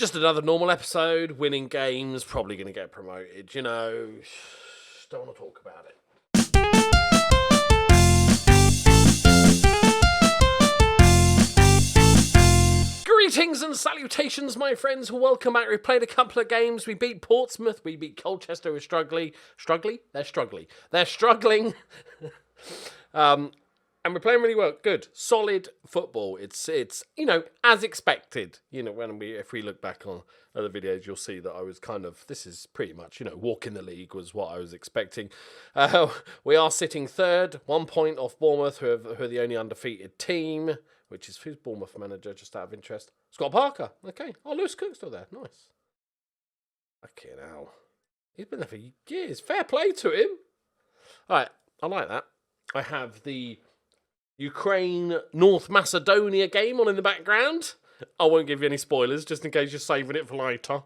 Just another normal episode, winning games, probably going to get promoted, you know. Don't want to talk about it. Greetings and salutations, my friends. Welcome back. We played a couple of games. We beat Portsmouth. We beat Colchester, who are struggling. They're struggling. And we're playing really well. Good. Solid football. It's you know, as expected. You know, if we look back on other videos, you'll see that I was kind of, this is pretty much, you know, walking the league was what I was expecting. We are sitting third, 1 point off Bournemouth, who are the only undefeated team, which is, who's Bournemouth manager, just out of interest? Scott Parker. Okay. Oh, Lewis Cook's still there. Nice. Okay, now. He's been there for years. Fair play to him. All right. I like that. I have the Ukraine-North Macedonia game on in the background. I won't give you any spoilers, just in case you're saving it for later.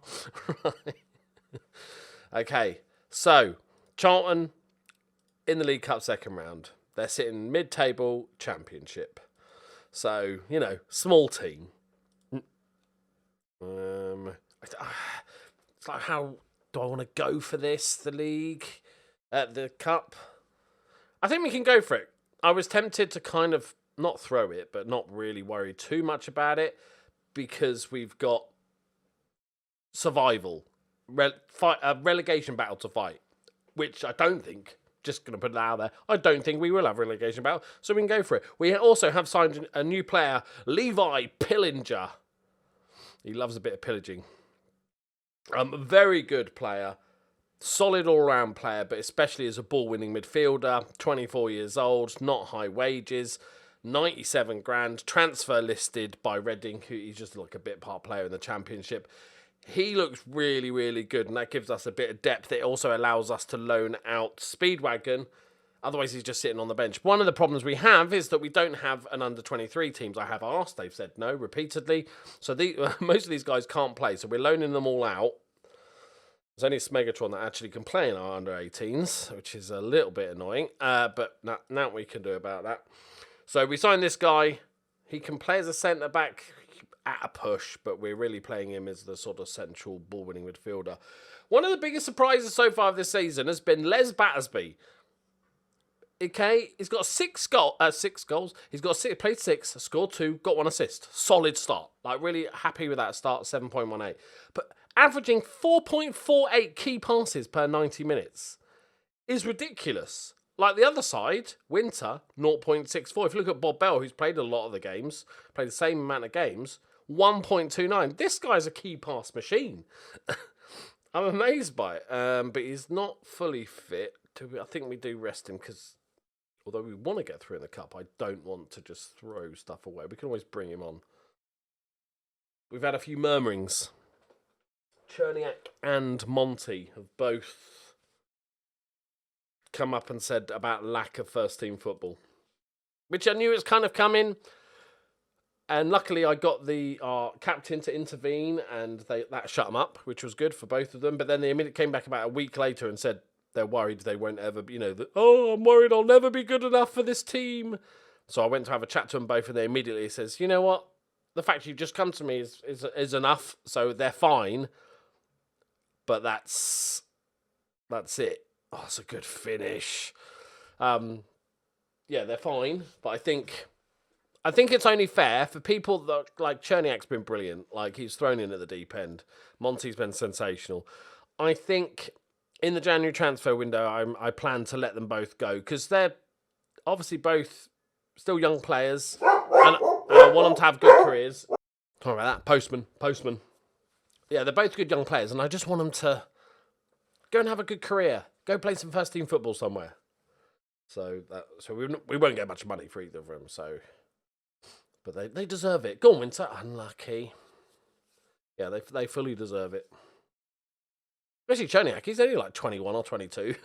Okay, so, Charlton in the League Cup second round. They're sitting mid-table championship. So, you know, small team. It's like, how do I want to go for this, the league, the cup? I think we can go for it. I was tempted to kind of not throw it, but not really worry too much about it, because we've got survival, a relegation battle to fight, which I don't think, just going to put it out there, I don't think we will have a relegation battle, so we can go for it. We also have signed a new player, Levi Pillinger. He loves a bit of pillaging. Very good player. Solid all-round player, but especially as a ball-winning midfielder, 24 years old, not high wages, 97 grand, transfer listed by Reading, who he's just like a bit part player in the Championship. He looks really, really good, and that gives us a bit of depth. It also allows us to loan out Speedwagon. Otherwise, he's just sitting on the bench. One of the problems we have is that we don't have an under-23 teams. I have asked, they've said no repeatedly. So most of these guys can't play, so we're loaning them all out. There's only Smegatron that actually can play in our under-18s, which is a little bit annoying. But now we can do about that. So we signed this guy. He can play as a centre-back at a push, but we're really playing him as the sort of central ball-winning midfielder. One of the biggest surprises so far this season has been Les Battersby. Okay, he's got six goals. He's got played 6, scored 2, got 1 assist. Solid start. Like, really happy with that start, 7.18. But averaging 4.48 key passes per 90 minutes is ridiculous. Like the other side, Winter, 0.64. If you look at Bob Bell, who's played a lot of the games, played the same amount of games, 1.29. This guy's a key pass machine. I'm amazed by it. But he's not fully fit. I think we do rest him because, although we want to get through in the cup, I don't want to just throw stuff away. We can always bring him on. We've had a few murmurings. Cherniak and Monty have both come up and said about lack of first-team football, which I knew was kind of coming. And luckily, I got our captain to intervene, and that shut them up, which was good for both of them. But then they immediately came back about a week later and said they're worried they won't ever, you know, I'm worried I'll never be good enough for this team. So I went to have a chat to them both, and they immediately says, you know what, the fact you've just come to me is enough. So they're fine. But that's it. Oh, it's a good finish. Yeah, they're fine. But I think it's only fair for people that, like, Cherniak's been brilliant. Like, he's thrown in at the deep end. Monty's been sensational. I think in the January transfer window, I plan to let them both go because they're obviously both still young players, and I want them to have good careers. Sorry about that. Postman. Yeah, they're both good young players, and I just want them to go and have a good career. Go play some first-team football somewhere. So we won't get much money for either of them. So, but they deserve it. Go on, Winter. Unlucky. Yeah, they fully deserve it. Especially Cherniak. He's only like 21 or 22.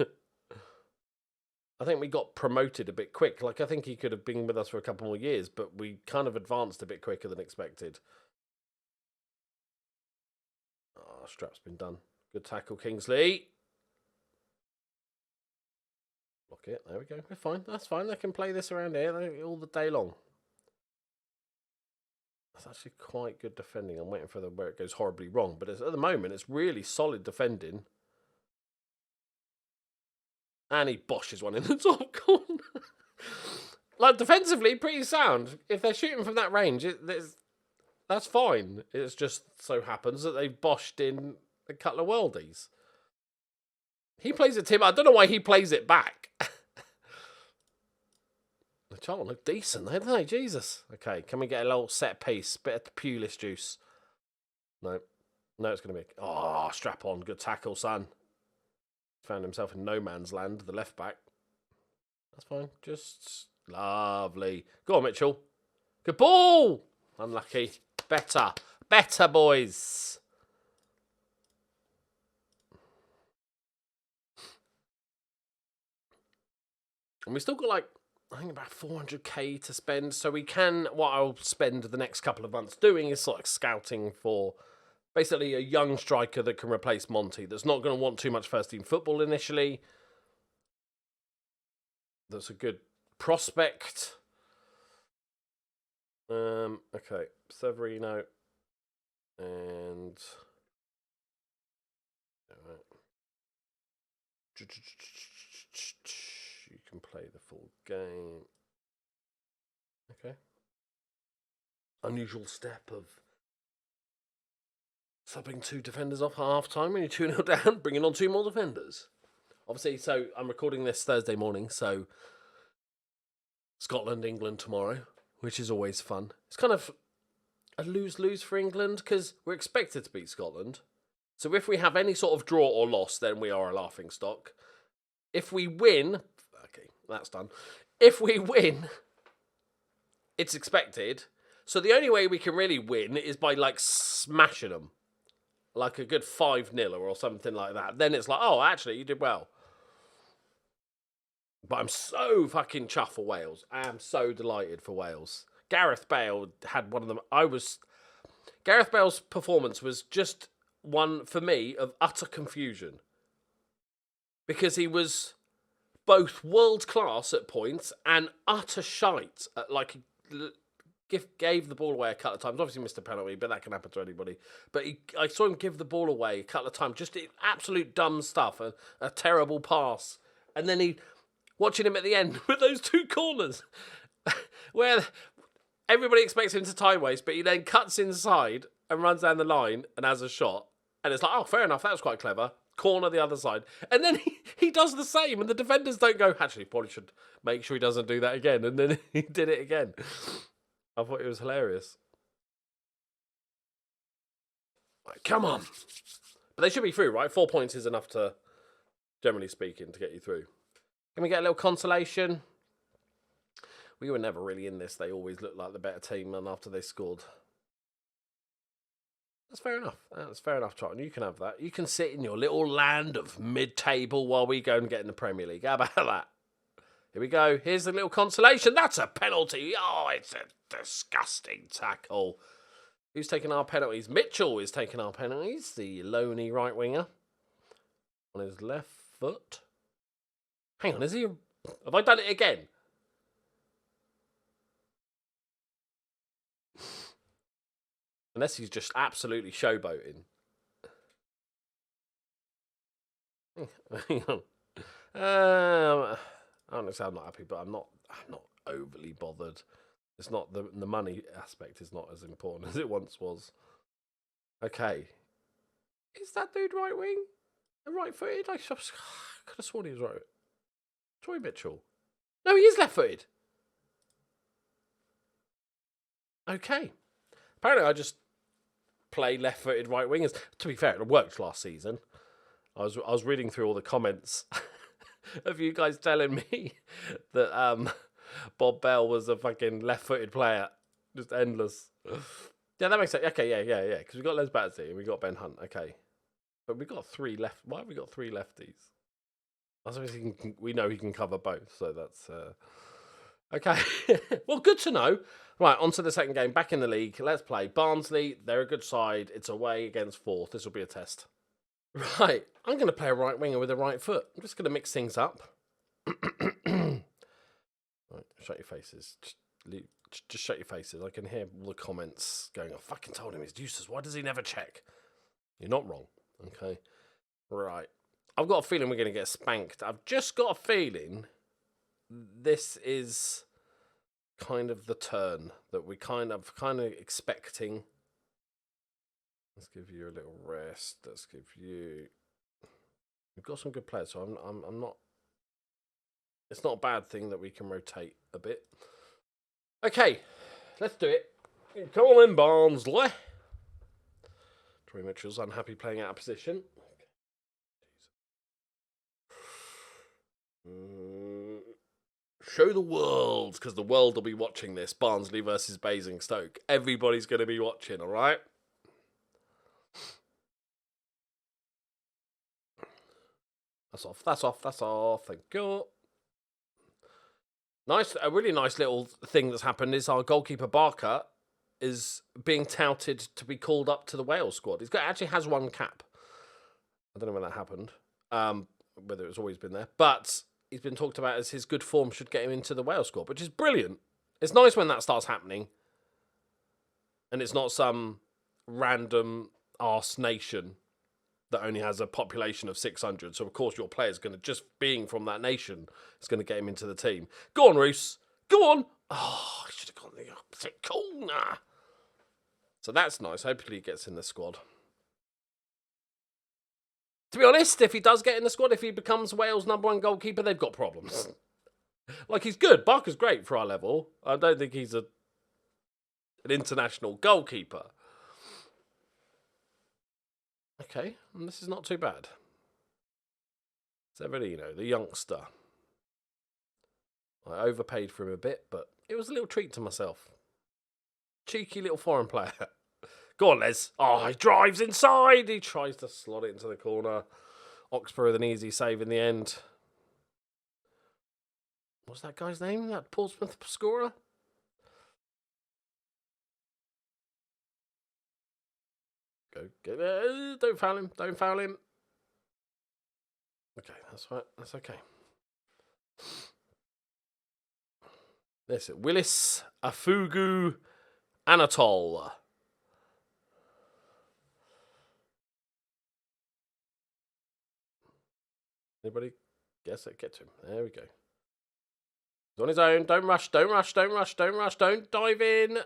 I think we got promoted a bit quick. Like, I think he could have been with us for a couple more years, but we kind of advanced a bit quicker than expected. Oh, strap's been done. Good tackle, Kingsley. Block it. There we go. We're fine. That's fine. They can play this around here all the day long. That's actually quite good defending. I'm waiting for where it goes horribly wrong. But at the moment, it's really solid defending. And he boshes one in the top corner. Like, defensively, pretty sound. If they're shooting from that range, that's fine. It just so happens that they've boshed in a couple of worldies. He plays it, Tim. I don't know why he plays it back. The Charlton look decent, don't they? Jesus. Okay, can we get a little set piece? Bit of Pulis juice. No. No, it's going to be... Oh, strap on. Good tackle, son. Found himself in no man's land, the left back. That's fine. Just lovely. Go on, Mitchell. Good ball. Unlucky. Better. Better, boys. And we still got, like, I think about 400k to spend. So we can, what I'll spend the next couple of months doing is sort of scouting for basically a young striker that can replace Monty. That's not going to want too much first team football initially. That's a good prospect. Okay, Severino. And... Right. You can play the full game. Okay. Unusual step of subbing 2 defenders off half time when you're 2-0 down, bringing on 2 more defenders. Obviously, so I'm recording this Thursday morning, so Scotland, England tomorrow, which is always fun. It's kind of a lose-lose for England because we're expected to beat Scotland. So if we have any sort of draw or loss, then we are a laughingstock. If we win, okay, that's done. If we win, it's expected. So the only way we can really win is by, like, smashing them. Like a good 5-0 or something like that. Then it's like, oh, actually, you did well. But I'm so fucking chuffed for Wales. I am so delighted for Wales. Gareth Bale had one of them. Gareth Bale's performance was just one, for me, of utter confusion. Because he was both world-class at points and utter shite at, like, gave the ball away a couple of times. Obviously missed a penalty, but that can happen to anybody. But I saw him give the ball away a couple of times. Just absolute dumb stuff. A terrible pass. And then watching him at the end with those 2 corners where everybody expects him to time waste, but he then cuts inside and runs down the line and has a shot. And it's like, oh, fair enough. That was quite clever. Corner the other side. And then he does the same. And the defenders don't go, actually, probably should make sure he doesn't do that again. And then he did it again. I thought it was hilarious. Right, come on. But they should be through, right? 4 points is enough to, generally speaking, to get you through. Can we get a little consolation? We were never really in this. They always looked like the better team, and after they scored. That's fair enough. That's fair enough, Charlton. You can have that. You can sit in your little land of mid-table while we go and get in the Premier League. How about that? Here we go. Here's a little consolation. That's a penalty. Oh, it's a disgusting tackle. Who's taking our penalties? Mitchell is taking our penalties. The lonely right winger. On his left foot. Hang on, is he... Have I done it again? Unless he's just absolutely showboating. Hang on. Honestly, I'm not happy, but I'm not overly bothered. It's not the money aspect is not as important as it once was. Okay. Is that dude right wing? Right-footed? I could have sworn he was right. Troy Mitchell. No, he is left-footed. Okay. Apparently I just play left-footed right wingers. To be fair, it worked last season. I was reading through all the comments of you guys telling me that Bob Bell was a fucking left-footed player. Just endless. Yeah, that makes sense. Okay, yeah. Because we got Les Batsy and we got Ben Hunt. Okay. But we got 3 left. Why have we got 3 lefties? I suppose we know he can cover both, so that's... Okay. Well, good to know. Right, on to the second game. Back in the league. Let's play. Barnsley, they're a good side. It's away against 4th. This will be a test. Right. I'm going to play a right winger with a right foot. I'm just going to mix things up. Right, shut your faces. Just Just shut your faces. I can hear all the comments going, I fucking told him he's useless. Why does he never check? You're not wrong. Okay. Right. I've got a feeling we're going to get spanked. I've just got a feeling this is kind of the turn that we kind of expecting. Let's give you a little rest. Let's give you... We've got some good players, so I'm not... It's not a bad thing that we can rotate a bit. Okay, let's do it. Come on in, Barnsley. Troy Mitchell's unhappy playing out of position. Show the world, because the world will be watching this. Barnsley versus Basingstoke. Everybody's going to be watching, all right? That's off, that's off, that's off. Thank you. Nice, a really nice little thing that's happened is our goalkeeper Barker is being touted to be called up to the Wales squad. Actually has one cap. I don't know when that happened, whether it's always been there, but he's been talked about as his good form should get him into the Wales squad, which is brilliant. It's nice when that starts happening, and it's not some random arse nation that only has a population of 600. So, of course, your player's going to, just being from that nation, is going to get him into the team. Go on, Roos. Go on. Oh, I should have gone the opposite corner. So that's nice. Hopefully he gets in the squad. To be honest, if he does get in the squad, if he becomes Wales' #1 goalkeeper, they've got problems. Like, he's good. Barker's great for our level. I don't think he's an international goalkeeper. Okay, and this is not too bad. Severino, the youngster. I overpaid for him a bit, but it was a little treat to myself. Cheeky little foreign player. Go on, Les. Oh, he drives inside. He tries to slot it into the corner. Oxford with an easy save in the end. What's that guy's name? That Portsmouth scorer? Go. Don't foul him. Don't foul him. Okay, that's right. That's okay. This is Willis Afugu Anatol. Anybody guess it? Get to him. There we go. He's on his own. Don't rush. Don't rush. Don't rush. Don't rush. Don't dive in.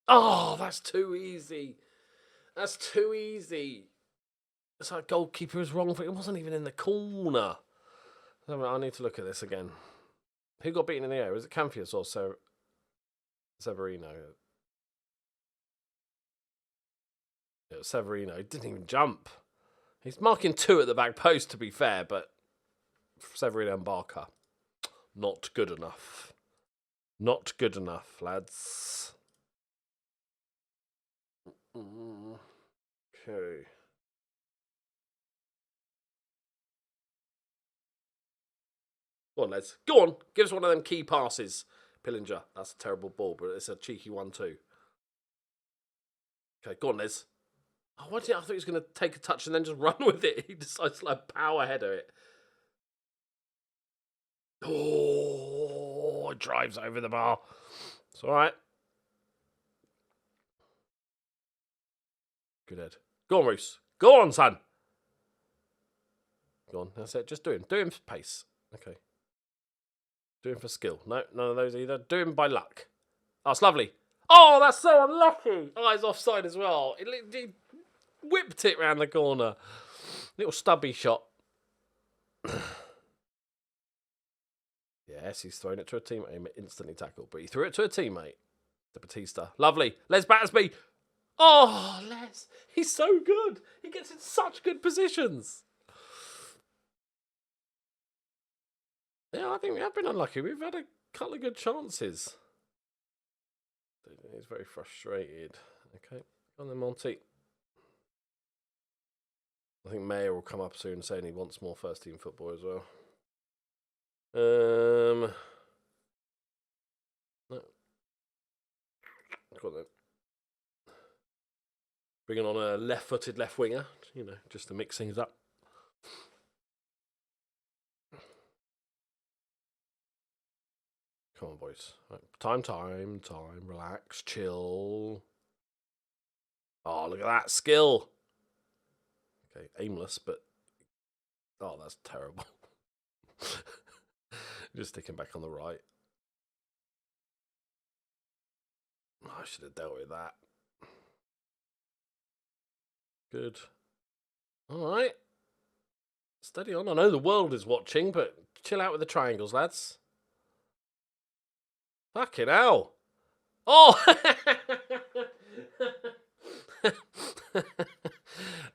Oh, that's too easy. That's too easy. It's like goalkeeper is wrong. It wasn't even in the corner. I need to look at this again. Who got beaten in the air? Was it Camphius or Severino? It was Severino. He didn't even jump. He's marking 2 at the back post, to be fair, but Severino and Barker, not good enough. Not good enough, lads. Okay. Go on, lads. Go on. Give us one of them key passes. Pillinger. That's a terrible ball, but it's a cheeky one too. Okay, go on, Les. Oh, I thought he was going to take a touch and then just run with it. He decides to like power header it. Oh, it drives over the bar. It's all right. Good head. Go on, Roos. Go on, son. Go on. That's it. Just do him. Do him for pace. Okay. Do him for skill. No, none of those either. Do him by luck. Oh, it's lovely. Oh, that's so unlucky. Oh, he's offside as well. He whipped it round the corner. Little stubby shot. Yes, he's thrown it to a teammate. He instantly tackled, but he threw it to a teammate. To Batista. Lovely. Les Battersby. Oh, Les. He's so good. He gets in such good positions. Yeah, I think we have been unlucky. We've had a couple of good chances. He's very frustrated. Okay, on then, Monty. I think Mayer will come up soon saying he wants more first team football as well. No. Go on then. Bringing on a left-footed left winger, just to mix things up. Come on, boys. Right. Time. Relax, chill. Oh, look at that skill. Okay, aimless, but... Oh, that's terrible. Just sticking back on the right. Oh, I should have dealt with that. Good. All right. Steady on. I know the world is watching, but chill out with the triangles, lads. Fucking hell. Oh!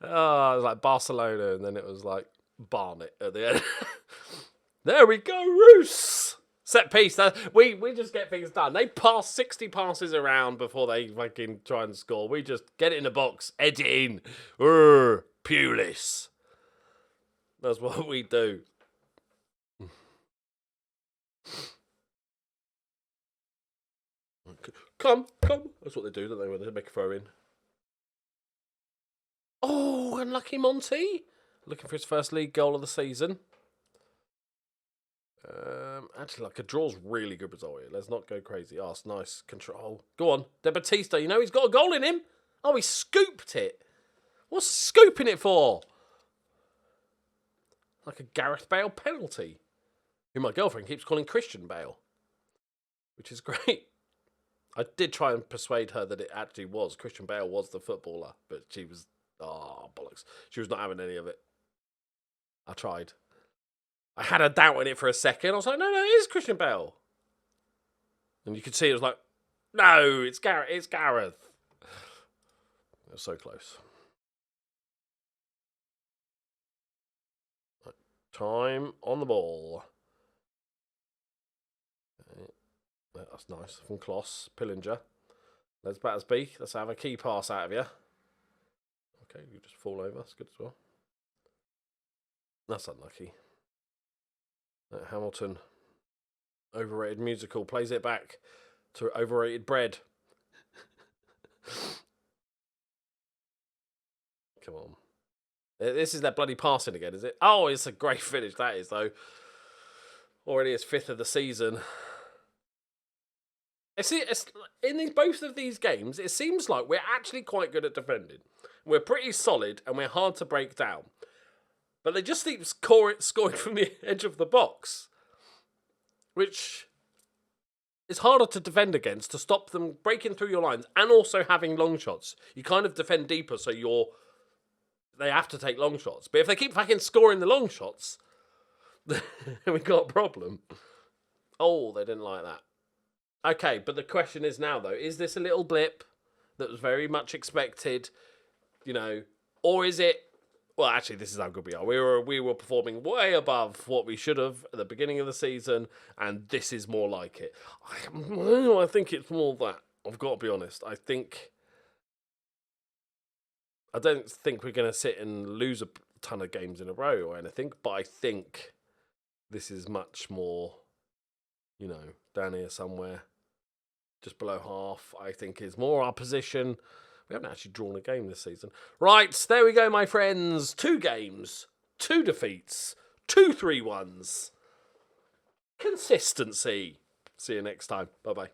Oh, it was like Barcelona, and then it was like Barnet at the end. There we go, Roos! Set piece. We just get things done. They pass 60 passes around before they fucking try and score. We just get it in the box, edge it in. Pulis. That's what we do. Come. That's what they do, don't they, when they make a throw in. Oh, unlucky Monty. Looking for his first league goal of the season. Actually, like a draw's really good result here. Let's not go crazy. Oh, it's nice control. Go on, De Batista. You know he's got a goal in him. Oh, he scooped it. What's scooping it for? Like a Gareth Bale penalty. Who my girlfriend keeps calling Christian Bale. Which is great. I did try and persuade her that it actually was. Christian Bale was the footballer. But she was... Oh, bollocks. She was not having any of it. I tried. I had a doubt in it for a second. I was like, no, it is Christian Bale. And you could see it was like, no, it's Gareth. It's Gareth. It was so close. Right. Time on the ball. Okay. That's nice. From Kloss. Pillinger. Let's Battersby. Let's have a key pass out of you. Okay, you just fall over. That's good as well. That's unlucky. Hamilton, overrated musical, plays it back to overrated bread. Come on. This is that bloody passing again, is it? Oh, it's a great finish, that is, though. Already his 5th of the season. It's in both of these games, it seems like we're actually quite good at defending. We're pretty solid and we're hard to break down. But they just keep scoring from the edge of the box. Which is harder to defend against, to stop them breaking through your lines and also having long shots. You kind of defend deeper, so they have to take long shots. But if they keep fucking scoring the long shots, then we've got a problem. Oh, they didn't like that. Okay, but the question is now, though, is this a little blip that was very much expected, you know, or is it... Well, actually, this is how good we are. We were performing way above what we should have at the beginning of the season, and this is more like it. I think it's more that. I've got to be honest. I don't think we're going to sit and lose a ton of games in a row or anything, but I think this is much more, you know, down here somewhere, just below half, I think is more our position. We haven't actually drawn a game this season. Right, there we go, my friends. 2 games, 2 defeats, 2 3-1s. Consistency. See you next time. Bye-bye.